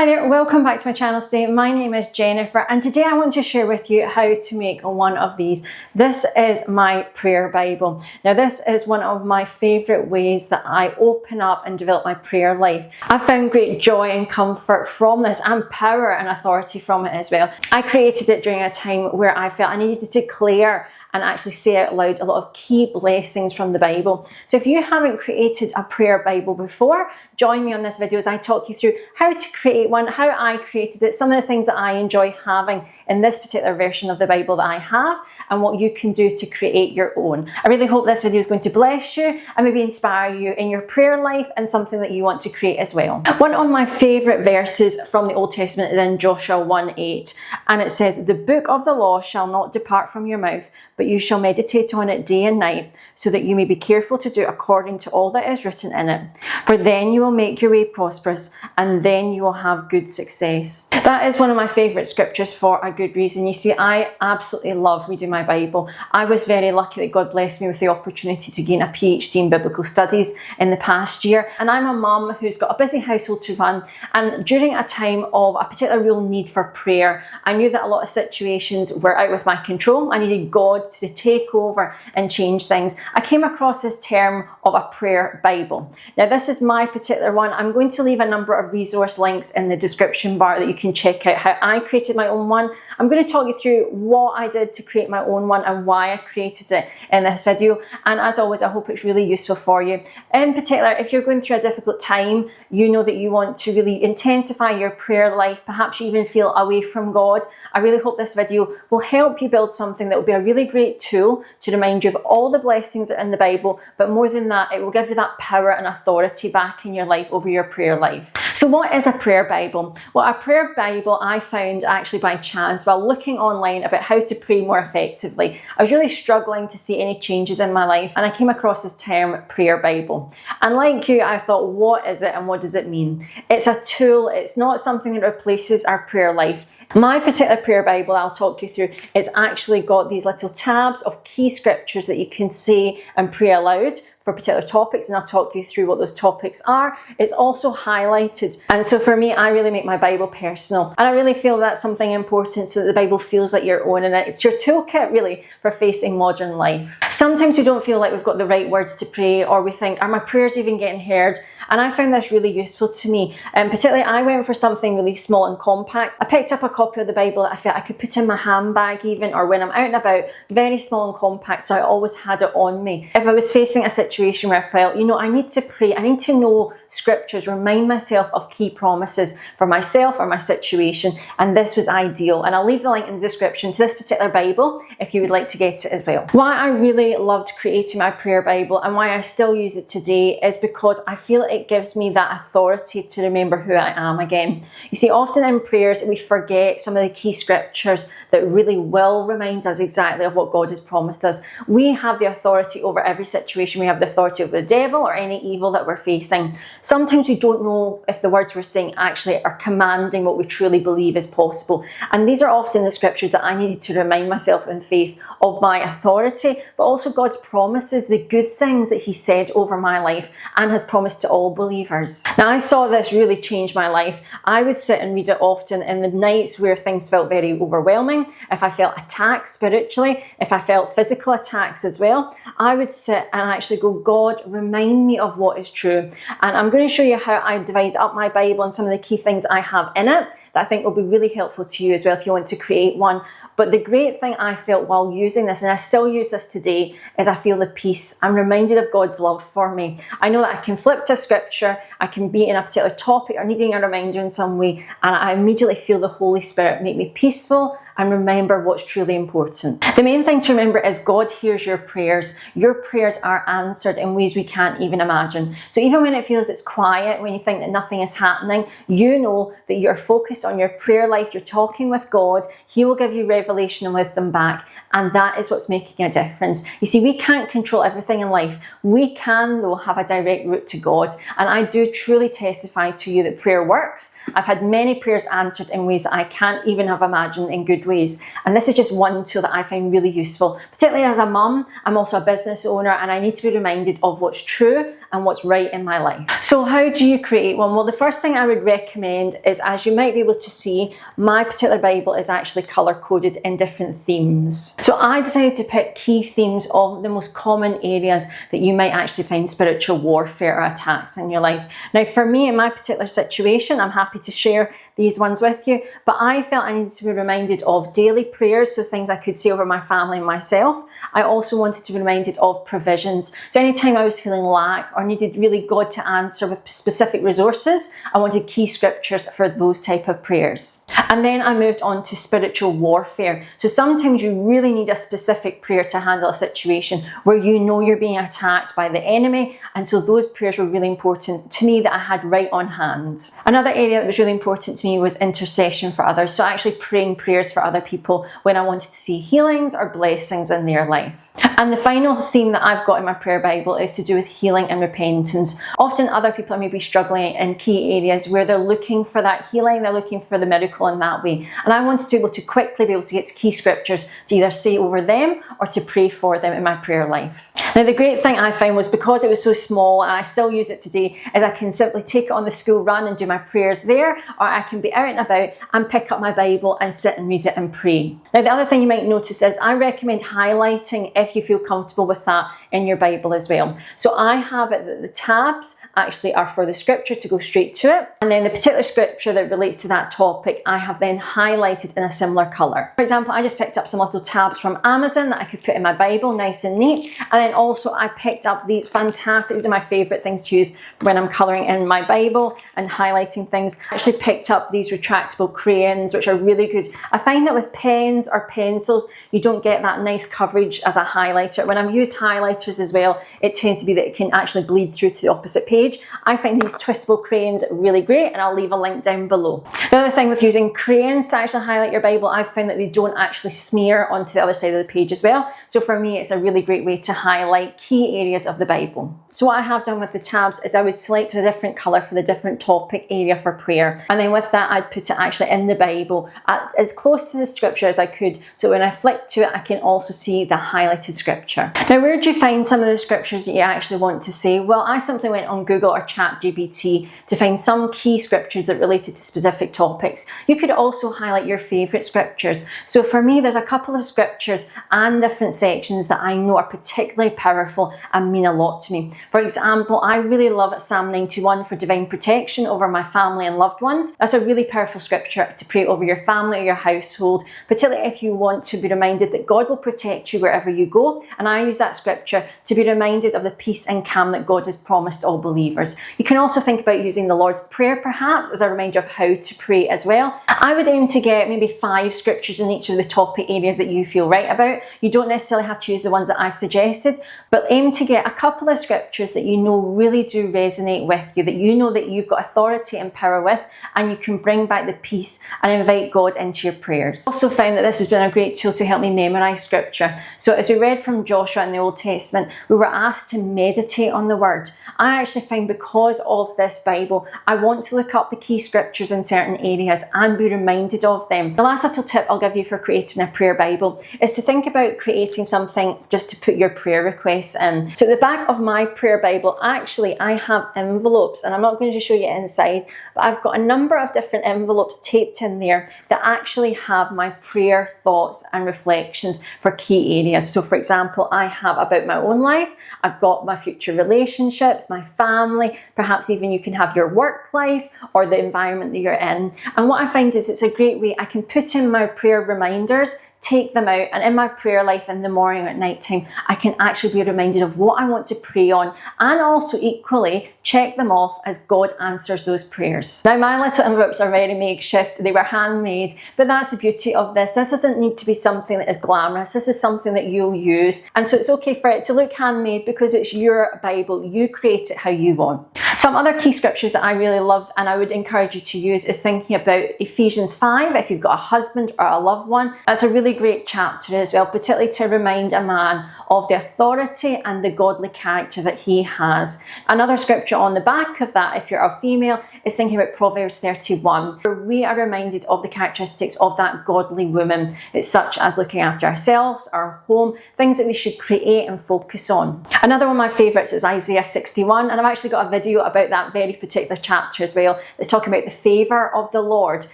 Hi there, welcome back to my channel today. My name is Jennifer and today I want to share with you how to make one of these. This is my prayer Bible. Now this is one of my favourite ways that I open up and develop my prayer life. I found great joy and comfort from this and power and authority from it as well. I created it during a time where I felt I needed to declare and actually say out loud a lot of key blessings from the Bible. So if you haven't created a prayer Bible before, join me on this video as I talk you through how to create one, how I created it, some of the things that I enjoy having in this particular version of the Bible that I have, and what you can do to create your own. I really hope this video is going to bless you and maybe inspire you in your prayer life and something that you want to create as well. One of my favourite verses from the Old Testament is in Joshua 1:8, and it says, "The book of the law shall not depart from your mouth, but you shall meditate on it day and night, so that you may be careful to do according to all that is written in it. For then you will make your way prosperous, and then you will have good success." That is one of my favourite scriptures for a good reason. You see, I absolutely love reading my Bible. I was very lucky that God blessed me with the opportunity to gain a PhD in biblical studies in the past year. And I'm a mum who's got a busy household to run. And during a time of a particular real need for prayer, I knew that a lot of situations were out with my control. I needed God to take over and change things. I came across this term of a prayer Bible. Now this is my particular one. I'm going to leave a number of resource links in the description bar that you can check out how I created my own one. I'm going to talk you through what I did to create my own one and why I created it in this video. And as always, I hope it's really useful for you. In particular, if you're going through a difficult time, you know that you want to really intensify your prayer life, perhaps you even feel away from God, I really hope this video will help you build something that will be a really great tool to remind you of all the blessings that are in the Bible, but more than that, it will give you that power and authority back in your life over your prayer life. So what is a prayer Bible? Well, a prayer Bible I found actually by chance while looking online about how to pray more effectively. I was really struggling to see any changes in my life, and I came across this term prayer Bible. And like you, I thought, what is it and what does it mean? It's a tool, it's not something that replaces our prayer life. My particular prayer Bible I'll talk you through, it's actually got these little tabs of key scriptures that you can say and pray aloud for particular topics, and I'll talk you through what those topics are. It's also highlighted, and so for me, I really make my Bible personal, and I really feel that's something important so that the Bible feels like your own, and it's your toolkit really for facing modern life. Sometimes we don't feel like we've got the right words to pray, or we think, are my prayers even getting heard? And I found this really useful to me, and particularly I went for something really small and compact. I picked up a copy of the Bible that I felt I could put in my handbag even, or when I'm out and about, very small and compact, so I always had it on me. If I was facing a situation where I felt, you know, I need to pray, I need to know scriptures, remind myself of key promises for myself or my situation, and this was ideal. And I'll leave the link in the description to this particular Bible if you would like to get it as well. Why I really loved creating my prayer Bible and why I still use it today is because I feel it gives me that authority to remember who I am again. You see, often in prayers we forget some of the key scriptures that really will remind us exactly of what God has promised us. We have the authority over every situation. We have the authority over the devil or any evil that we're facing. Sometimes we don't know if the words we're saying actually are commanding what we truly believe is possible. And these are often the scriptures that I needed to remind myself in faith of my authority, but also God's promises, the good things that He said over my life and has promised to all believers. Now, I saw this really change my life. I would sit and read it often in the nights where things felt very overwhelming. If I felt attacked spiritually, if I felt physical attacks as well, I would sit and actually go, God, remind me of what is true. And I'm going to show you how I divide up my Bible and some of the key things I have in it that I think will be really helpful to you as well if you want to create one. But the great thing I felt while using this, and I still use this today, is I feel the peace. I'm reminded of God's love for me. I know that I can flip to scripture, I can be in a particular topic or needing a reminder in some way, and I immediately feel the Holy Spirit make me peaceful and remember what's truly important. The main thing to remember is God hears your prayers. Your prayers are answered in ways we can't even imagine. So even when it feels it's quiet, when you think that nothing is happening, you know that you're focused on your prayer life, you're talking with God, He will give you revelation and wisdom back. And that is what's making a difference. You see, we can't control everything in life. We can, though, have a direct route to God. And I do truly testify to you that prayer works. I've had many prayers answered in ways that I can't even have imagined in good ways. And this is just one tool that I find really useful. Particularly as a mum, I'm also a business owner and I need to be reminded of what's true and what's right in my life. So how do you create one? Well, the first thing I would recommend is, as you might be able to see, my particular Bible is actually color coded in different themes. So I decided to pick key themes of the most common areas that you might actually find spiritual warfare or attacks in your life. Now, for me, in my particular situation, I'm happy to share these ones with you, but I felt I needed to be reminded of daily prayers, so things I could say over my family and myself. I also wanted to be reminded of provisions. So anytime I was feeling lack or needed really God to answer with specific resources, I wanted key scriptures for those type of prayers. And then I moved on to spiritual warfare. So sometimes you really need a specific prayer to handle a situation where you know you're being attacked by the enemy, and so those prayers were really important to me that I had right on hand. Another area that was really important to me was intercession for others. So actually praying prayers for other people when I wanted to see healings or blessings in their life. And the final theme that I've got in my prayer Bible is to do with healing and repentance. Often other people are maybe struggling in key areas where they're looking for that healing, they're looking for the miracle in that way. And I wanted to be able to quickly be able to get to key scriptures to either say over them or to pray for them in my prayer life. Now, the great thing I found was, because it was so small, and I still use it today, is I can simply take it on the school run and do my prayers there, or I can be out and about and pick up my Bible and sit and read it and pray. Now, the other thing you might notice is I recommend highlighting, if you feel comfortable with that, in your Bible as well. So I have it that the tabs actually are for the scripture to go straight to it, and then the particular scripture that relates to that topic I have then highlighted in a similar colour. For example, I just picked up some little tabs from Amazon that I could put in my Bible, nice and neat. And then also I picked up these fantastic, these are my favourite things to use when I'm colouring in my Bible and highlighting things. I actually picked up these retractable crayons, which are really good. I find that with pens or pencils, you don't get that nice coverage as a highlighter. When I've used highlighters as well, it tends to be that it can actually bleed through to the opposite page. I find these twistable crayons really great, and I'll leave a link down below. The other thing with using crayons to actually highlight your Bible, I've found that they don't actually smear onto the other side of the page as well. So for me, it's a really great way to highlight key areas of the Bible. So what I have done with the tabs is I would select a different colour for the different topic area for prayer. And then with that, I'd put it actually in the Bible as close to the scripture as I could. So when I flick to it, I can also see the highlighted scripture. Now, where do you find some of the scriptures that you actually want to say? Well, I simply went on Google or ChatGPT to find some key scriptures that related to specific topics. You could also highlight your favourite scriptures. So for me, there's a couple of scriptures and different sections that I know are particularly powerful and mean a lot to me. For example, I really love Psalm 91 for divine protection over my family and loved ones. That's a really powerful scripture to pray over your family or your household, particularly if you want to be reminded that God will protect you wherever you go. And I use that scripture to be reminded of the peace and calm that God has promised all believers. You can also think about using the Lord's Prayer perhaps as a reminder of how to pray as well. I would aim to get maybe 5 scriptures in each of the topic areas that you feel right about. You don't necessarily have to use the ones that I've suggested, but aim to get a couple of scriptures that you know really do resonate with you, that you know that you've got authority and power with, and you can bring back the peace and invite God into your prayers. I also found that this has been a great tool to help me memorise scripture. So as we read from Joshua in the Old Testament, we were asked to meditate on the word. I actually find, because of this Bible, I want to look up the key scriptures in certain areas and be reminded of them. The last little tip I'll give you for creating a prayer Bible is to think about creating something just to put your prayer requests in. So at the back of my prayer Bible, actually I have envelopes, and I'm not going to show you inside, but I've got a number of different envelopes taped in there that actually have my prayer thoughts and reflections for key areas. So for example, I have about my own life, I've got my future relationships, my family, perhaps even you can have your work life or the environment that you're in. And what I find is it's a great way I can put in my prayer reminders, take them out, and in my prayer life in the morning or at night time, I can actually be reminded of what I want to pray on, and also equally check them off as God answers those prayers. Now, my little envelopes are very makeshift, they were handmade, but that's the beauty of this. This doesn't need to be something that is glamorous, this is something that you'll use, and so it's okay for it to look handmade because it's your Bible, you create it how you want. Some other key scriptures that I really love and I would encourage you to use is thinking about Ephesians 5 if you've got a husband or a loved one. That's a really great chapter as well, particularly to remind a man of the authority authority and the godly character that he has. Another scripture on the back of that, if you're a female, is thinking about Proverbs 31, where we are reminded of the characteristics of that godly woman. It's such as looking after ourselves, our home, things that we should create and focus on. Another one of my favourites is Isaiah 61, and I've actually got a video about that very particular chapter as well. It's talking about the favour of the Lord,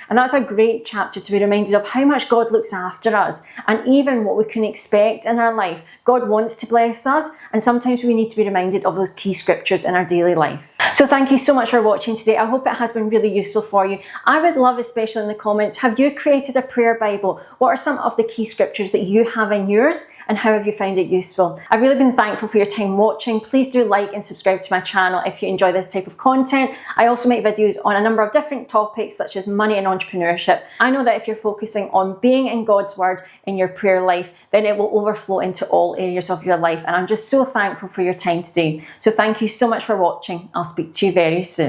and that's a great chapter to be reminded of how much God looks after us and even what we can expect in our life. God wants to bless us, and sometimes we need to be reminded of those key scriptures in our daily life. So thank you so much for watching today. I hope it has been really useful for you. I would love, especially in the comments, have you created a prayer Bible? What are some of the key scriptures that you have in yours, and how have you found it useful? I've really been thankful for your time watching. Please do like and subscribe to my channel if you enjoy this type of content. I also make videos on a number of different topics such as money and entrepreneurship. I know that if you're focusing on being in God's word in your prayer life, then it will overflow into all areas of your life. And I'm just so thankful for your time today. So thank you so much for watching. I'll speak to you very soon.